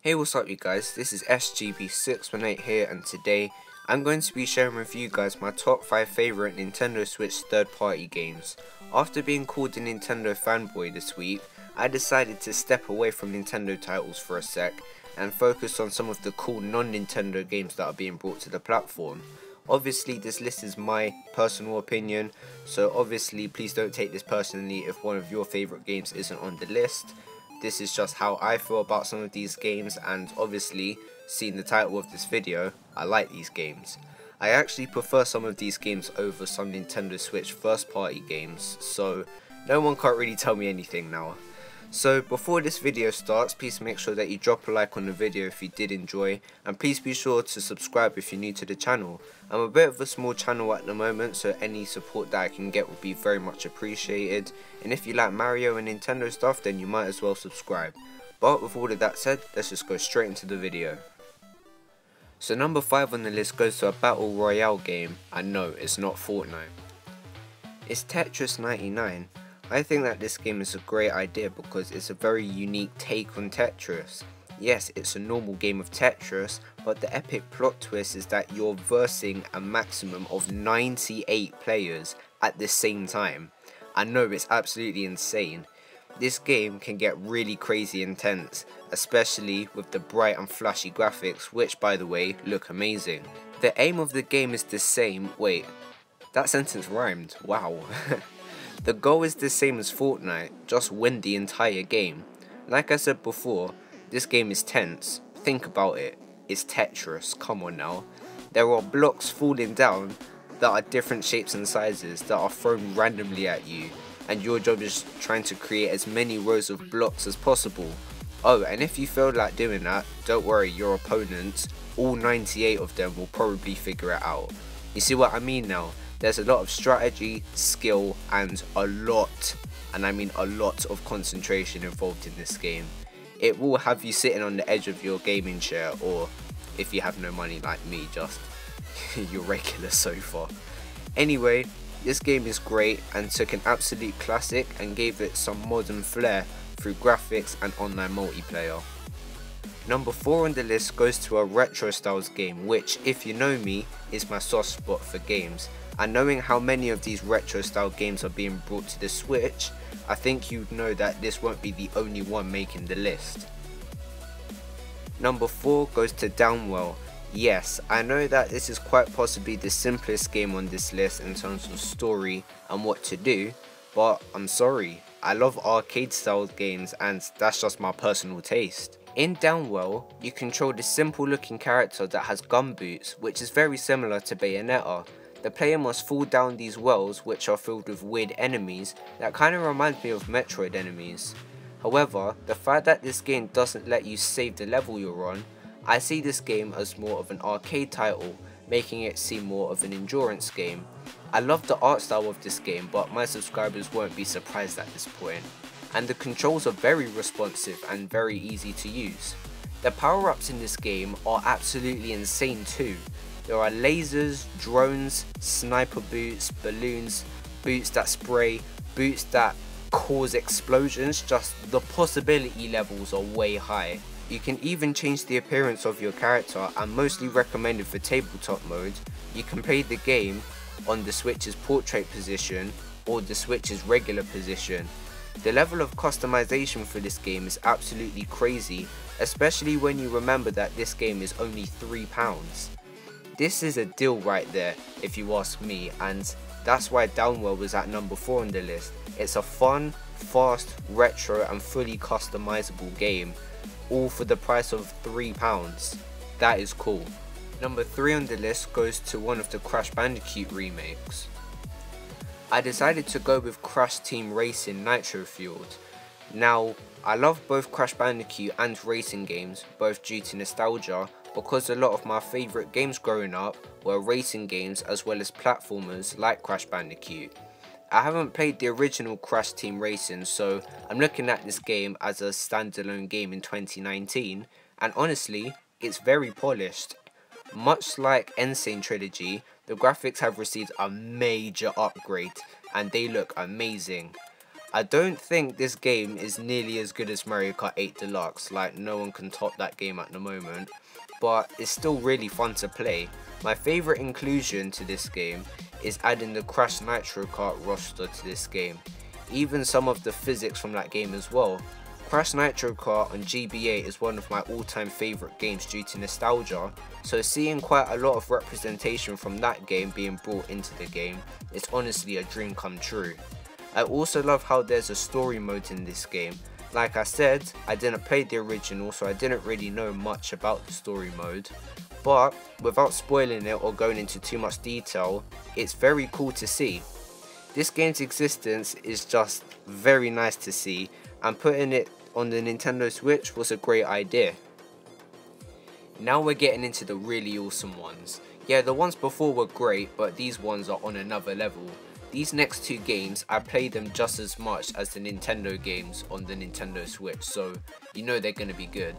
Hey, what's up you guys, this is SGB618 here, and today I'm going to be sharing with you guys my top 5 favourite Nintendo Switch third party games. After being called a Nintendo fanboy this week, I decided to step away from Nintendo titles for a sec and focus on some of the cool non-Nintendo games that are being brought to the platform. Obviously this list is my personal opinion, so obviously please don't take this personally if one of your favourite games isn't on the list. This is just how I feel about some of these games, and obviously, seeing the title of this video, I like these games. I actually prefer some of these games over some Nintendo Switch first party games, so no one can't really tell me anything now. So before this video starts, please make sure that you drop a like on the video if you did enjoy, and please be sure to subscribe if you're new to the channel. I'm a bit of a small channel at the moment, so any support that I can get would be very much appreciated, and if you like Mario and Nintendo stuff, then you might as well subscribe. But with all of that said, let's just go straight into the video. So number 5 on the list goes to a battle royale game, and no, it's not Fortnite. It's Tetris 99. I think that this game is a great idea because it's a very unique take on Tetris. Yes, it's a normal game of Tetris, but the epic plot twist is that you're versing a maximum of 98 players at the same time. I know, it's absolutely insane. This game can get really crazy intense, especially with the bright and flashy graphics, which by the way look amazing. The aim of the game is the same. Wait, that sentence rhymed, wow. The goal is the same as Fortnite, just win the entire game. Like I said before, this game is tense. Think about it, it's Tetris, come on now. There are blocks falling down that are different shapes and sizes that are thrown randomly at you, and your job is trying to create as many rows of blocks as possible. Oh, and if you feel like doing that, don't worry, your opponents, all 98 of them, will probably figure it out. You see what I mean now? There's a lot of strategy, skill, and a lot, and I mean a lot of concentration involved in this game. It will have you sitting on the edge of your gaming chair, or if you have no money like me, just your regular sofa. Anyway, this game is great and took an absolute classic and gave it some modern flair through graphics and online multiplayer. Number 4 on the list goes to a retro styles game, which, if you know me, is my soft spot for games. And knowing how many of these retro style games are being brought to the Switch, I think you'd know that this won't be the only one making the list. Number 4 goes to Downwell. Yes, I know that this is quite possibly the simplest game on this list in terms of story and what to do, but I'm sorry, I love arcade style games and that's just my personal taste. In Downwell, you control this simple looking character that has gumboots, which is very similar to Bayonetta. The player must fall down these wells which are filled with weird enemies that kind of reminds me of Metroid enemies. However, the fact that this game doesn't let you save the level you're on, I see this game as more of an arcade title, making it seem more of an endurance game. I love the art style of this game, but my subscribers won't be surprised at this point. And the controls are very responsive and very easy to use. The power-ups in this game are absolutely insane too. There are lasers, drones, sniper boots, balloons, boots that spray, boots that cause explosions. Just the possibility levels are way high. You can even change the appearance of your character, and mostly recommended for tabletop mode. You can play the game on the Switch's portrait position or the Switch's regular position. The level of customization for this game is absolutely crazy, especially when you remember that this game is only £3. This is a deal right there if you ask me, and that's why Downwell was at number 4 on the list. It's a fun, fast, retro and fully customizable game, all for the price of £3. That is cool. Number 3 on the list goes to one of the Crash Bandicoot remakes. I decided to go with Crash Team Racing Nitro Fueled. Now, I love both Crash Bandicoot and racing games, both due to nostalgia, because a lot of my favourite games growing up were racing games as well as platformers like Crash Bandicoot. I haven't played the original Crash Team Racing, so I'm looking at this game as a standalone game in 2019, and honestly, it's very polished. Much like Insane Trilogy, the graphics have received a major upgrade and they look amazing. I don't think this game is nearly as good as Mario Kart 8 Deluxe, like no one can top that game at the moment, but it's still really fun to play. My favourite inclusion to this game is adding the Crash Nitro Kart roster to this game, even some of the physics from that game as well. Crash Nitro Kart on GBA is one of my all-time favourite games due to nostalgia, so seeing quite a lot of representation from that game being brought into the game is honestly a dream come true. I also love how there's a story mode in this game. Like I said, I didn't play the original, so I didn't really know much about the story mode, but without spoiling it or going into too much detail, it's very cool to see. This game's existence is just very nice to see, and putting it on the Nintendo Switch was a great idea. Now we're getting into the really awesome ones. Yeah, the ones before were great, but these ones are on another level. These next two games, I play them just as much as the Nintendo games on the Nintendo Switch, so you know they're gonna be good.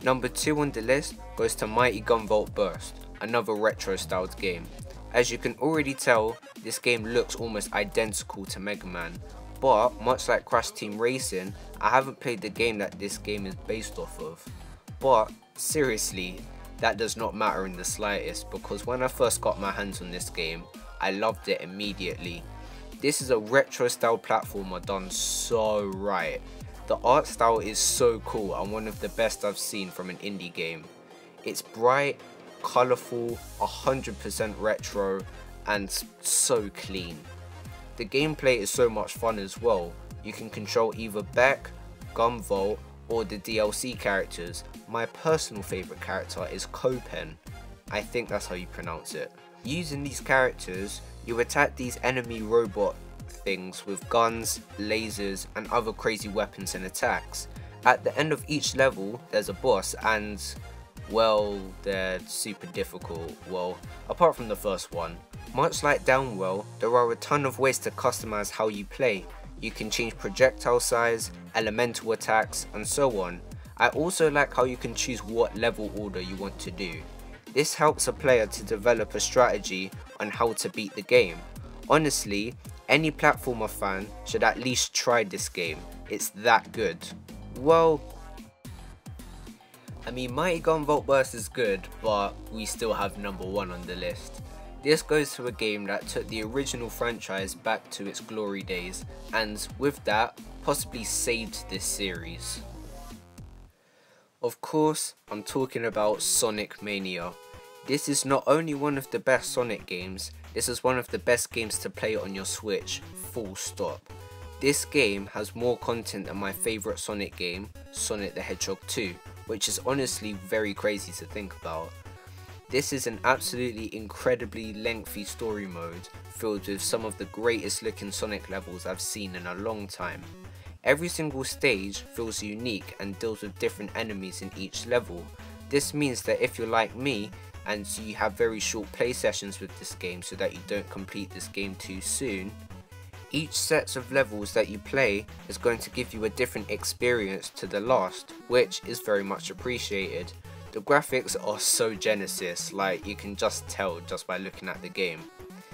Number 2 on the list goes to Mighty Gunvolt Burst, another retro styled game. As you can already tell, this game looks almost identical to Mega Man, but much like Crash Team Racing, I haven't played the game that this game is based off of. But seriously, that does not matter in the slightest, because when I first got my hands on this game, I loved it immediately. This is a retro style platformer done so right. The art style is so cool and one of the best I've seen from an indie game. It's bright, colourful, 100% retro, and so clean. The gameplay is so much fun as well. You can control either Beck, Gunvolt, or the DLC characters. My personal favourite character is Copen. I think that's how you pronounce it. Using these characters, you attack these enemy robot things with guns, lasers, and other crazy weapons and attacks. At the end of each level, there's a boss, and well, they're super difficult, well, apart from the first one. Much like Downwell, there are a ton of ways to customize how you play. You can change projectile size, elemental attacks, and so on. I also like how you can choose what level order you want to do. This helps a player to develop a strategy on how to beat the game. Honestly, any platformer fan should at least try this game. It's that good. Well, I mean, Mighty Gunvolt Burst is good, but we still have number 1 on the list. This goes to a game that took the original franchise back to its glory days, and with that, possibly saved this series. Of course, I'm talking about Sonic Mania. This is not only one of the best Sonic games, this is one of the best games to play on your Switch, full stop. This game has more content than my favourite Sonic game, Sonic the Hedgehog 2, which is honestly very crazy to think about. This is an absolutely incredibly lengthy story mode, filled with some of the greatest looking Sonic levels I've seen in a long time. Every single stage feels unique and deals with different enemies in each level. This means that if you're like me, and you have very short play sessions with this game so that you don't complete this game too soon, each set of levels that you play is going to give you a different experience to the last, which is very much appreciated. The graphics are so Genesis, like you can just tell just by looking at the game.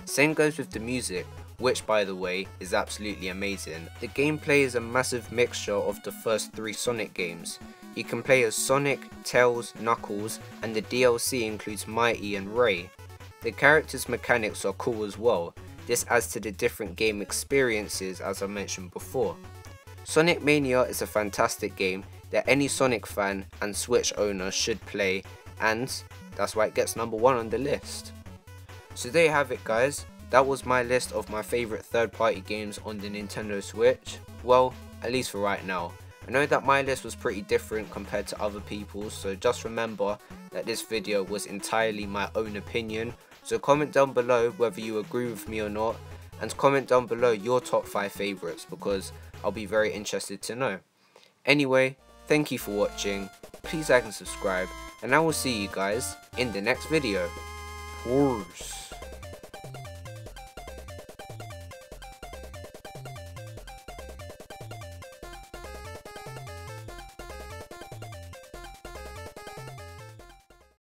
Same goes with the music, which by the way is absolutely amazing. The gameplay is a massive mixture of the first 3 Sonic games. You can play as Sonic, Tails, Knuckles, and the DLC includes Mighty and Ray. The characters' mechanics are cool as well. This adds to the different game experiences as I mentioned before. Sonic Mania is a fantastic game that any Sonic fan and Switch owner should play, and that's why it gets number 1 on the list. So there you have it guys, that was my list of my favourite third-party games on the Nintendo Switch. Well, at least for right now. I know that my list was pretty different compared to other people's, so just remember that this video was entirely my own opinion. So comment down below whether you agree with me or not, and comment down below your top 5 favourites because I'll be very interested to know. Anyway, thank you for watching, please like and subscribe, and I will see you guys in the next video. Peace.